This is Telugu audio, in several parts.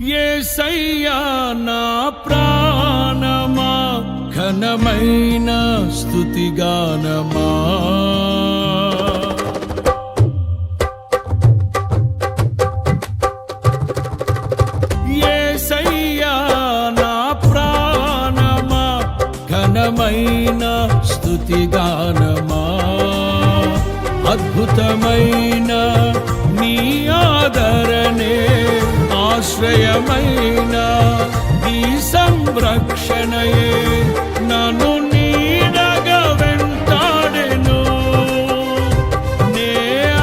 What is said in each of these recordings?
యేసయ్యా నా ప్రాణమా ఘనమైన స్తుతిగానమా. యేసయ్యా నా ప్రాణమా ఘనమైన స్తుతిగానమా. అద్భుతమైన నీ ఆదరణే ఆశ్రయమైన నీ సంరక్షణయే నన్ను నీడగా వెంటాడెను. నే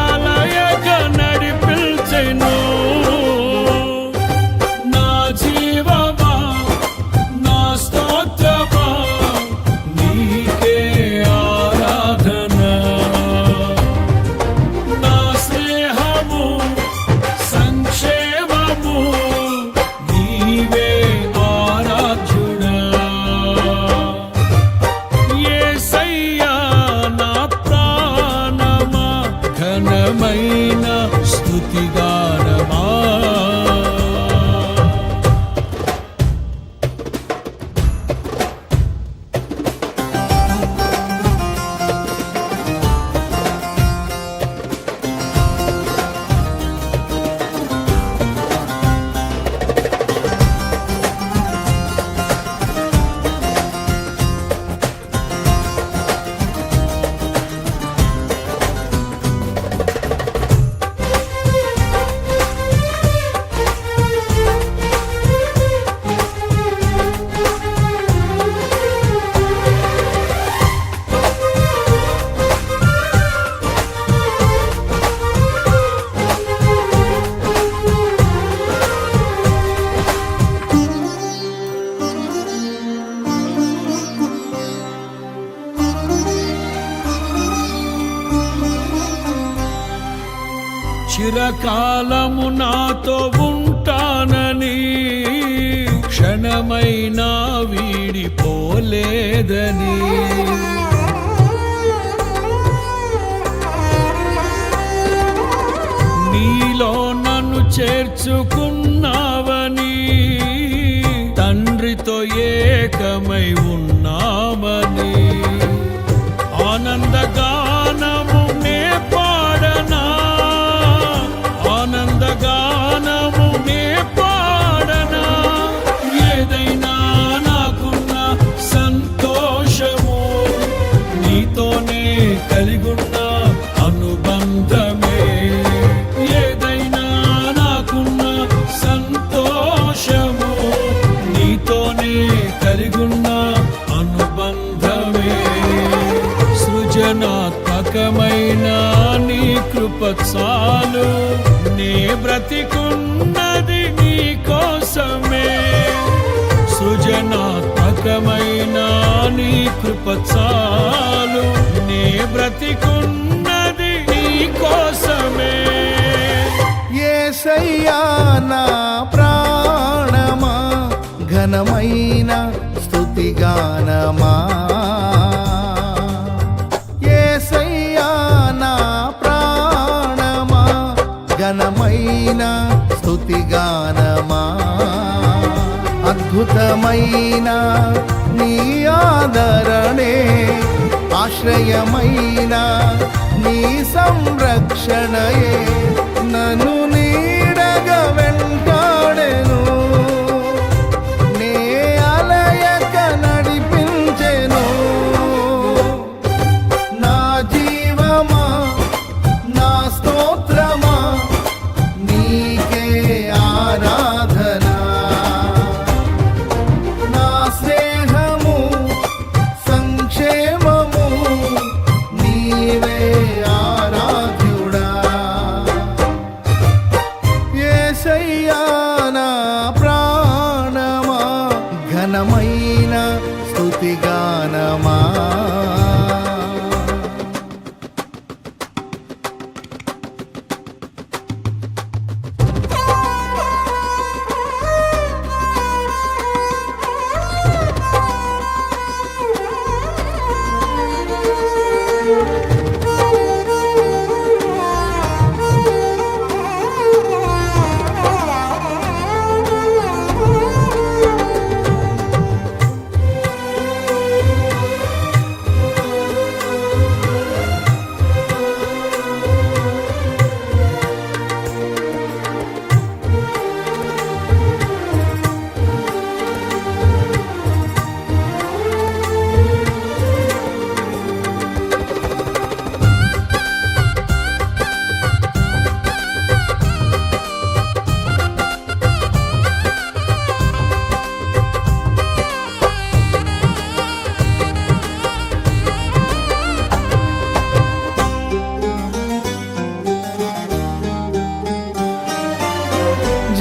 ఆలయగా నడిపించెను. నా జీవమా నా స్తోత్రమా నీకే ఆరాధన. నా స్నేహము సంక్షేమము నీవే ఆరాధ్యుడా. యేసయ్యా నా ప్రాణమా ఘనమైన స్తుతిగానమా. చిరకాలము నాతో ఉంటానని క్షణమైనా వీడిపోలేదని. నీలో నన్ను చేర్చుకున్నావని తండ్రితో ఏకమై ఉన్నామని. ఆనందగానము నే పాడనా. ఆనందగానము నే పాడనా. ఏదైనా నాకున్న సంతోషము నీతోనే కలిగున్న అనుబంధమే. ఏదైనా నాకున్న సంతోషము నీతోనే కలిగున్న అనుబంధమే. సృజనాత్మకమైన నీ కృప చాలు. నే బ్రతికున్నది నీ కోసమే. సృజనాత్మకమైన నీ కృప చాలు. నే బ్రతికున్నది నీ కోసమే. యేసయ్యా నా ప్రాణమా ఘనమైన స్తుతిగానమా. యేసయ్యా నా ప్రాణమా ఘనమైన స్తుతిగానమా. అద్భుతమైన నీ ఆదరణే ఆశ్రయమైన నీ సంరక్షణయే నన్ను నీడగా వెంటాడెను. నే ఆలయక నడిపించెను. నా జీవమా నా స్తోత్రమా నీకే ఆరాధన. నా స్నేహము సంక్షేమము నీవే ఆరాధ్యుడా. యేసయ్యా నా ప్రాణమా ఘనమైన స్తుతిగానమా.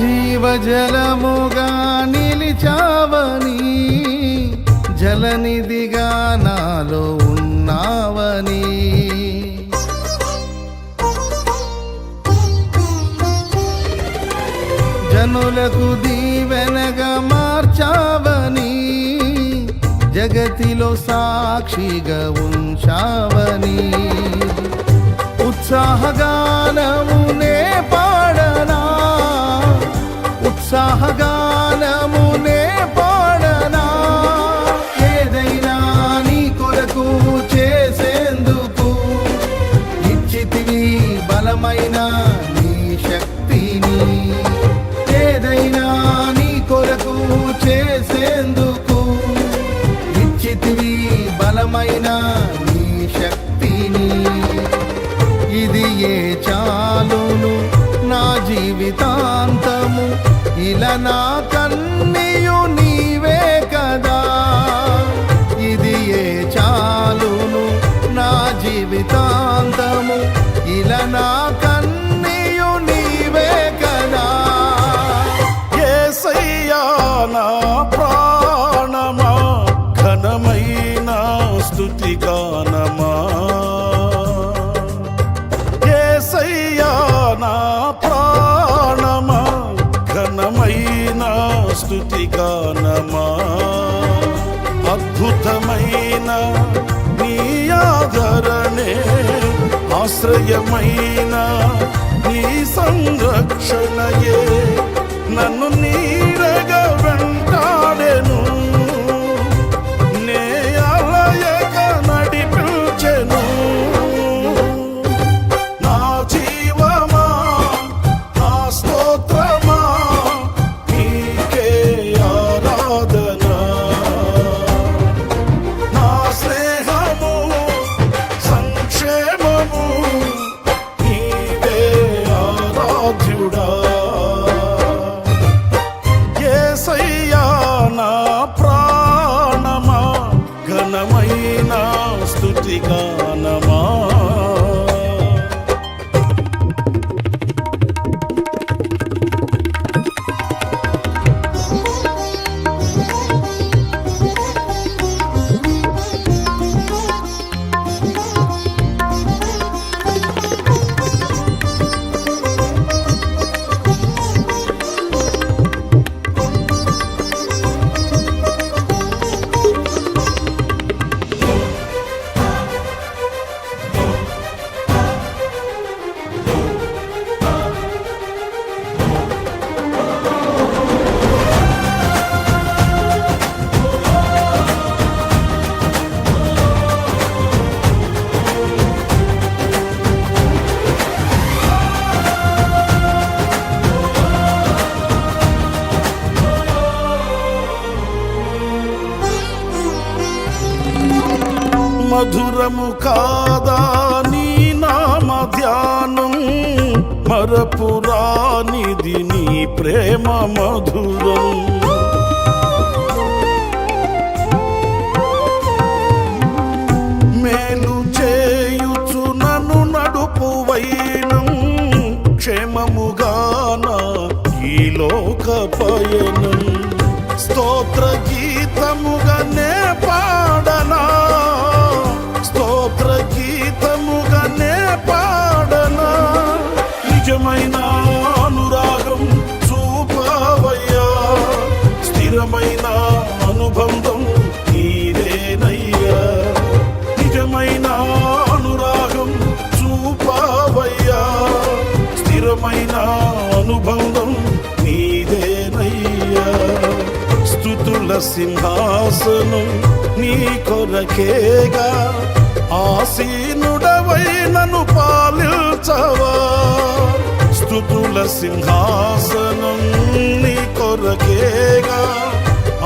జీవజలముగా నిలిచావని, జలనిధిగా నాలో ఉన్నావని, జనులకు దీవెనగా మార్చావని, జగతిలో సాక్షిగా ఉంచావని, ఉత్సాహగానమునే పాడనా, ఉత్సాహగానమునే పాడనా, ఏదైనా నీ కొరకు చేసేందుకు ఇచ్చితివి బలమైన నీ శక్తిని, ఏదైనా నీ కొరకు చేసేందుకు ఇచ్చితివి బలమైన నీ శక్తిని, ఇది ఏ చాలును నా జీవితాంతము, ఇలా నా కన్నీయు నీవే కదా, ఇది ఏ చాలును నా జీవితాంతము, ఇలా నా కన్నీయు నీవే కదా. యేసయ్యా నా ప్రాణమా, ఘనమైన స్తుతి గానమా, యేసయ్యా నా ప్రాణమా, ఘనమైన స్తుతి గానమా, అద్భుతమైన నీ ఆదరణే, ఆశ్రయమైన నీ సంరక్షణయే నన్ను నీడగా వెంటాడెను, నే అలయక నడిపించెను. నా జీవమా నా స్తోత్రమా నీకే ఆరాధన, నా స్నేహము సంక్షేమము నీవే ఆరాధ్యుడా. యేసయ్యా నా ప్రాణమా, ఘనమైన స్తుతి గానమా. మధురము కాదా నీ నామ ధ్యానం, మరపురానిది నీ ప్రేమ మధురం. మేలు చేయుచు నన్ను నడుపు వైనం, క్షేమముగాన ఈ లోక పయనం, స్తోత్ర గీతముగానే పాడనా, స్తోత్ర గీతముగానే పాడనా, నిజమైన అనురాగం చూపవయ్యా, స్థిరమైన అనుబంధం నీదేనయ్యా, నిజమైన అనురాగం చూపవయ్యా, స్థిరమైన అనుబంధం నీదేనయ్యా. స్తుతుల సింహాసనం నీ కొరకేగా, ఆసీనుడవై నన్ను పాలించవా, స్తుతుల సింహాసనం నీ కొరకేగా,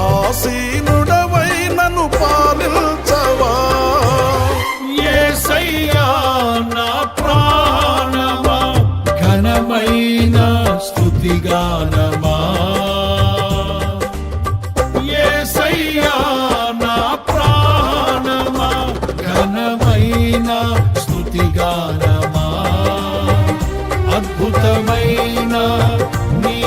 ఆసీనుడవై నన్ను పాలించవా. యేసయ్యా నా ప్రాణమా, ఘనమైన స్తుతి గానమా, యేసయ్యా నా ప్రాణమా, ఘనమైన స్తుతి గానమా, అద్భుతమైన నీ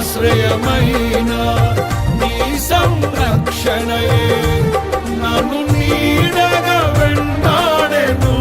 ఆశ్రయమైన నీ సంరక్షణయే నన్ను నీడగా వెంటాడెను